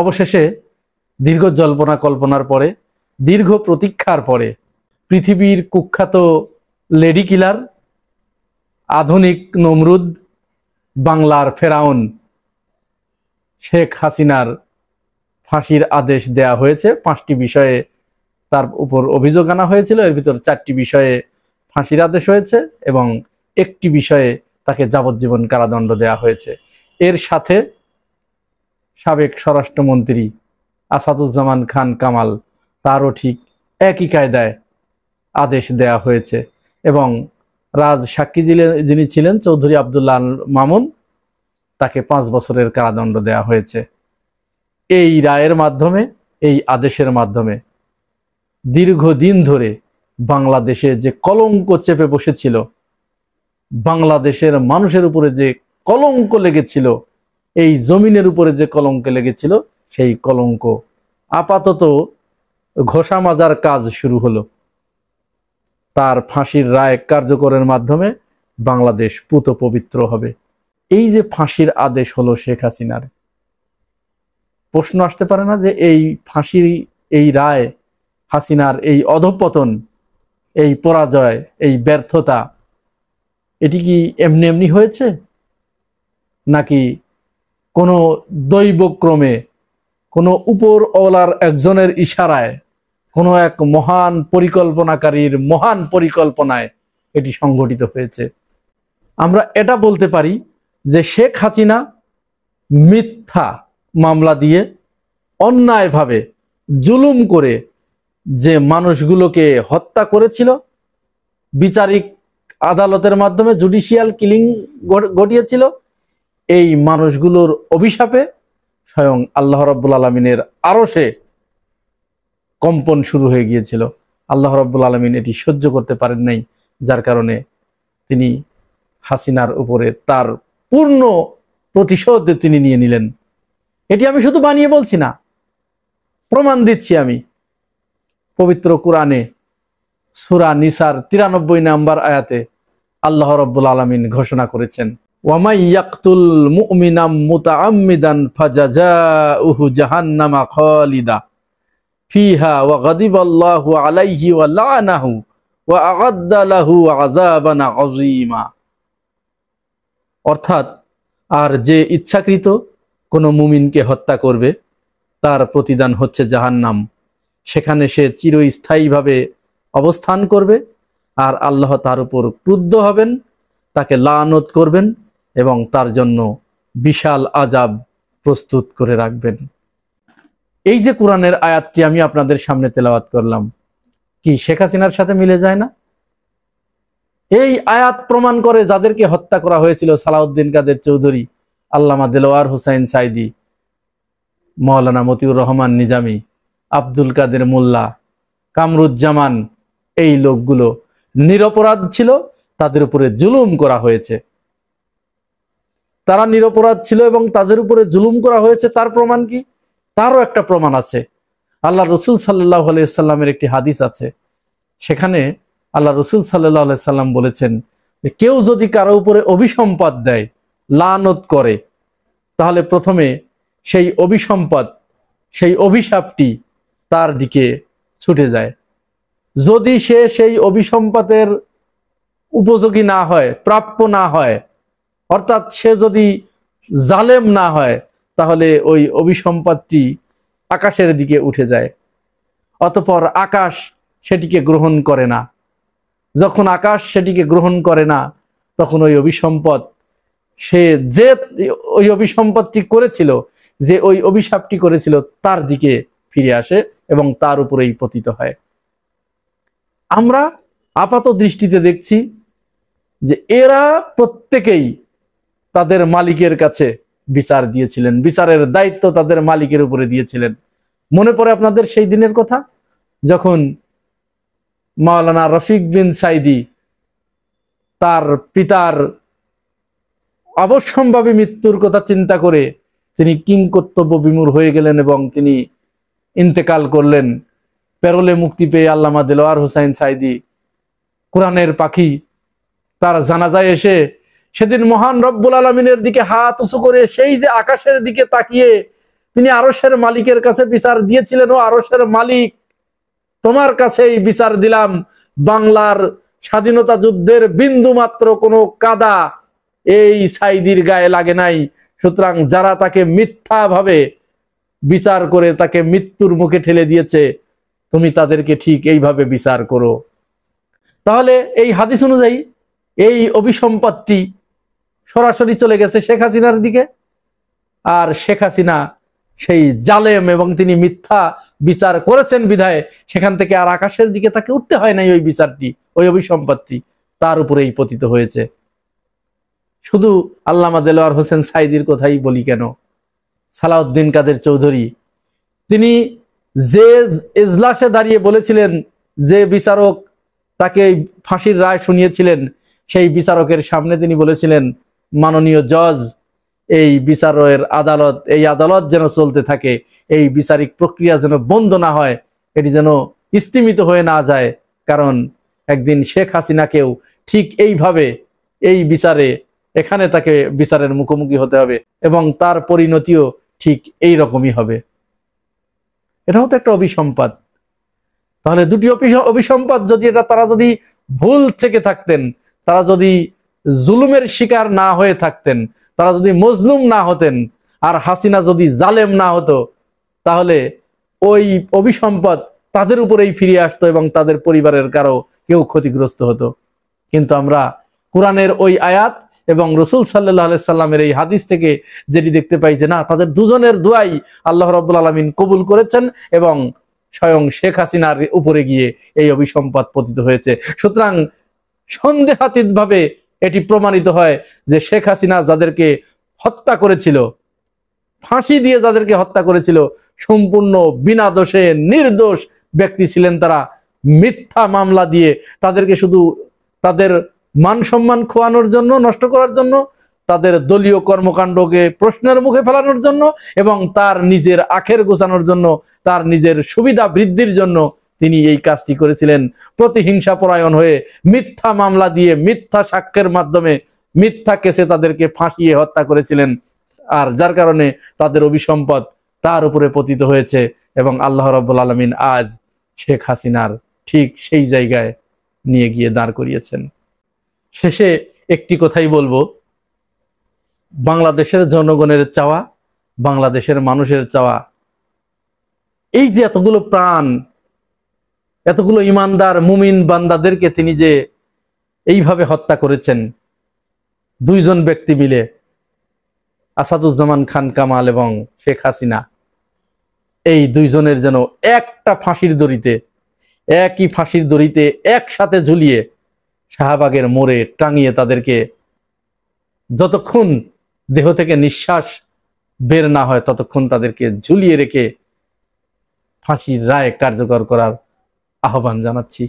অবশেষে দীর্ঘ জল্পনা কল্পনার পরে, দীর্ঘ প্রতীক্ষার পরে পৃথিবীর কুখ্যাত লেডি কিলার, আধুনিক নমরুদ, বাংলার ফেরাউন শেখ হাসিনার ফাঁসির আদেশ দেয়া হয়েছে। 5টি বিষয়ে তার উপর অভিযোগ আনা হয়েছিল, এর ভিতর 4টি বিষয়ে ফাঁসির আদেশ হয়েছে এবং 1টি বিষয়ে তাকে যাবজ্জীবন কারাদণ্ড দেয়া হয়েছে। এর সাথে সাবেক স্বরাষ্ট্রমন্ত্রী আসাদুজ্জামান খান কামাল, তারও ঠিক একই কায়দায় আদেশ দেয়া হয়েছে এবং রাজ সাক্ষী যিনি ছিলেন চৌধুরী আব্দুল্লাহ আল মামুন, তাকে 5 বছরের কারাদণ্ড দেয়া হয়েছে। এই রায়ের মাধ্যমে, এই আদেশের মাধ্যমে দীর্ঘদিন ধরে বাংলাদেশে যে কলঙ্ক চেপে বসেছিল, বাংলাদেশের মানুষের উপরে যে কলঙ্ক লেগেছিল, এই জমিনের উপরে যে কলঙ্ক লেগেছিল, সেই কলঙ্ক আপাতত ঘষা মাজার কাজ শুরু হলো। তার ফাঁসির রায় কার্যকরের মাধ্যমে বাংলাদেশ পুত পবিত্র হবে। এই যে ফাঁসির আদেশ হলো শেখ হাসিনার, প্রশ্ন আসতে পারে না যে এই ফাঁসির এই রায়, হাসিনার এই অধঃপতন, এই পরাজয়, এই ব্যর্থতা, এটি কি এমনি এমনি হয়েছে, নাকি কোনো দৈবক্রমে, কোনো উপরওয়ালার একজনের ইশারায়, কোনো এক মহান পরিকল্পনাকারীর মহান পরিকল্পনায় এটি সংঘটিত হয়েছে? আমরা এটা বলতে পারি যে শেখ হাসিনা মিথ্যা মামলা দিয়ে অন্যায়ভাবে জুলুম করে যে মানুষগুলোকে হত্যা করেছিল, বিচারিক আদালতের মাধ্যমে জুডিশিয়াল কিলিং ঘটিয়েছিল, এই মানুষগুলোর অভিশাপে স্বয়ং আল্লাহ রাব্বুল আলামিনের আরশে কম্পন শুরু হয়ে গিয়েছিল। আল্লাহ রাব্বুল আলামিন এটি সহ্য করতে পারেন নাই, যার কারণে তিনি হাসিনার উপরে তার পূর্ণ প্রতিশোধ তিনি নিয়ে নিলেন। এটি আমি শুধু বানিয়ে বলছি না, প্রমাণ দিচ্ছি আমি। পবিত্র কোরআনে সূরা নিসার 93 নম্বর আয়াতে আল্লাহ রাব্বুল আলামিন ঘোষণা করেছেন, ওয়ামাই ইয়াকতুল মুমিনাম মুতাআম্মিদান ফাজাযাউহু জাহান্নামা খালিদা ফিহা ওয়া গাদিবাল্লাহু আলাইহি ওয়া লা'নাহু ওয়া আ'আদ্দা লাহু আযাবান আযীমা। অর্থাৎ, আর যে ইচ্ছাকৃত কোনো মুমিনকে হত্যা করবে তার প্রতিদান হচ্ছে জাহান্নাম, সেখানে সে চিরস্থায়ীভাবে অবস্থান করবে, আর আল্লাহ তার উপর ক্রুদ্ধ হবেন, তাকে লানত করবেন এবং তার জন্য বিশাল আযাব প্রস্তুত করে রাখবেন। এই যে কোরআনের আয়াতটি আমি আপনাদের সামনে তেলাওয়াত করলাম, কি শেখ হাসিনার সাথে মিলে যায় না? এই আয়াত প্রমাণ করে যাদেরকে হত্যা করা হয়েছিল, সালাউদ্দিন কাদের চৌধুরী, আল্লামা দেলোয়ার হোসাইন সাইদি, মাওলানা মতিউর রহমান নিজামী, আব্দুল কাদের মোল্লা, কামরুজ্জামান, এই লোকগুলো নিরপরাধ ছিল, তাদের উপরে জুলুম করা হয়েছে। তারা নিরপরাধ ছিল এবং তাদের উপরে জুলুম করা হয়েছে, তার প্রমাণ কি? তারও একটা প্রমাণ আছে। আল্লাহ রসুল সাল্লাল্লাহু আলাইহি সাল্লামের একটি হাদিস আছে, সেখানে আল্লাহ রসুল সাল্লাল্লাহু আলাইহি সাল্লাম বলেছেন যে কেউ যদি কারো উপরে অভিসম্পাত দেয়, লানত করে, তাহলে প্রথমে সেই অভিসম্পাত, সেই অভিশাপটি তার দিকে ছুটে যায়। যদি সে সেই অভিসম্পাতের উপযোগী না হয়, প্রাপ্য না হয়, অর্থাৎ সে যদি জালেম না হয়, তাহলে ওই অভিসম্পদটি আকাশের দিকে উঠে যায়। অতঃপর আকাশ সেটিকে গ্রহণ করে না। যখন আকাশ সেটিকে গ্রহণ করে না, তখন ওই অভিসম্পদ, সে যে ওই অভিসম্পদটি করেছিল, যে ওই অভিশাপটি করেছিল, তার দিকে ফিরে আসে এবং তার উপরেই পতিত হয়। আমরা আপাত দৃষ্টিতে দেখছি যে এরা প্রত্যেকেই তাদের মালিকের কাছে বিচার দিয়েছিলেন, বিচারের দায়িত্ব তাদের মালিকের উপরে দিয়েছিলেন। মনে পড়ে আপনাদের সেই দিনের কথা, যখন মাওলানা রফিক বিন সাইদি তার পিতার অবশ্যম্ভাবী মৃত্যুর কথা চিন্তা করে তিনি কিংকর্তব্য বিমূঢ় হয়ে গেলেন এবং তিনি ইন্তেকাল করলেন। পেরোলে মুক্তি পেয়ে আল্লামা দেলোয়ার হোসাইন সাইদি, কোরআনের পাখি, তার জানাজায় এসে সেদিন মহান রব্বুল আলামিনের দিকে হাত উঁচু করে সেই যে আকাশের দিকে তাকিয়ে তিনি আরশের মালিকের কাছে বিচার দিয়েছিলেন, ও আরশের মালিক, তোমার কাছেই বিচার দিলাম, বাংলার স্বাধীনতা যুদ্ধের বিন্দু মাত্র কোনো কাদা এই সাইদির গায়ে লাগে নাই। সুতরাং যারা তাকে মিথ্যা ভাবে বিচার করে তাকে মৃত্যুর মুখে ঠেলে দিয়েছে, তুমি তাদেরকে ঠিক এইভাবে বিচার করো। তাহলে এই হাদিস অনুযায়ী এই অভিসম্পদটি সরাসরি চলে গেছে শেখ হাসিনার দিকে। আর শেখ হাসিনা সেই জালেম এবং তিনি মিথ্যা বিচার করেছেন বিধায় সেখান থেকে আর আকাশের দিকে তাকে উঠতে হয় নাই। ওই বিচারটি, ওই অভিসম্পদটি তার উপরেই পতিত হয়েছে। শুধু আল্লামা দেলোয়ার হোসেন সাইদির কথাই বলি কেন, সালাউদ্দিন কাদের চৌধুরী তিনি যে এজলাসে দাঁড়িয়ে বলেছিলেন, যে বিচারক তাকে ফাঁসির রায় শুনিয়েছিলেন, সেই বিচারকের সামনে তিনি বলেছিলেন, মাননীয় জজ, এই বিচারের আদালত, এই আদালত যেন চলতে থাকে, এই বিচারিক প্রক্রিয়া যেন বন্ধ না হয়, এটি যেন স্তিমিত হয়ে না যায়, কারণ একদিন শেখ হাসিনাকেও ঠিক এইভাবে এই বিচারে এখানে তাকে বিচারের মুখোমুখি হতে হবে এবং তার পরিণতিও ঠিক এই রকমই হবে। এটাও তো একটা অভিসম্পাদ। তাহলে দুটি অভিসম্পাদ যদি তারা যদি ভুল থেকে থাকতেন, তারা যদি জুলুমের শিকার না হয়ে থাকতেন, তারা যদি মজলুম না হতেন, আর হাসিনা যদি জালেম না হতো, তাহলে ওই অভিসম্পদ তাদের উপরেই ফিরে আসতো এবং তাদের পরিবারের কারো কেউ ক্ষতিগ্রস্ত হতো। কিন্তু আমরা কোরআনের ওই আয়াত এবং রসুল সাল্লাল্লাহু আলাইহি সাল্লামের এই হাদিস থেকে যেটি দেখতে পাই যে না, তাদের দুজনের দোয়াই আল্লাহ রাব্বুল আলামিন কবুল করেছেন এবং স্বয়ং শেখ হাসিনার উপরে গিয়ে এই অভিসম্পদ পতিত হয়েছে। সুতরাং সন্দেহাতীত ভাবে এটি প্রমাণিত হয় যে শেখ হাসিনা যাদেরকে হত্যা করেছিল, ফাঁসি দিয়ে যাদেরকে হত্যা করেছিল, সম্পূর্ণ বিনা দোষে নির্দোষ ব্যক্তি ছিলেন তারা। মিথ্যা মামলা দিয়ে তাদেরকে শুধু তাদের মান সম্মান খোয়ানোর জন্য, নষ্ট করার জন্য, তাদের দলীয় কর্মকাণ্ডকে প্রশ্নের মুখে ফেলানোর জন্য এবং তার নিজের আখের গোছানোর জন্য, তার নিজের সুবিধা বৃদ্ধির জন্য তিনি এই কাজটি করেছিলেন। প্রতিহিংসা পরায়ণ হয়ে মিথ্যা মামলা দিয়ে মিথ্যা সাক্ষ্যের মাধ্যমে মিথ্যা কেসে তাদেরকে ফাঁসিয়ে হত্যা করেছিলেন। আর যার কারণে তাদের অভিসম্পদ তার উপরে পতিত হয়েছে এবং আল্লাহ রাব্বুল আলামিন আজ শেখ হাসিনার ঠিক সেই জায়গায় নিয়ে গিয়ে দাঁড় করিয়েছেন। শেষে একটি কথাই বলবো, বাংলাদেশের জনগণের চাওয়া, বাংলাদেশের মানুষের চাওয়া, এই যে এতগুলো প্রাণ, এতগুলো ইমানদার মুমিন বান্দাদেরকে তিনি যে এইভাবে হত্যা করেছেন, দুইজন ব্যক্তি মিলে, আসাদুজ্জামান খান কামাল এবং শেখ হাসিনা, এই দুইজনের যেন একটা ফাঁসির দড়িতে, একই ফাঁসির দড়িতে একসাথে ঝুলিয়ে শাহবাগের মোড়ে টাঙিয়ে তাদেরকে যতক্ষণ দেহ থেকে নিঃশ্বাস বের না হয় ততক্ষণ তাদেরকে ঝুলিয়ে রেখে ফাঁসির রায় কার্যকর করার আহ্বান জানাচ্ছি।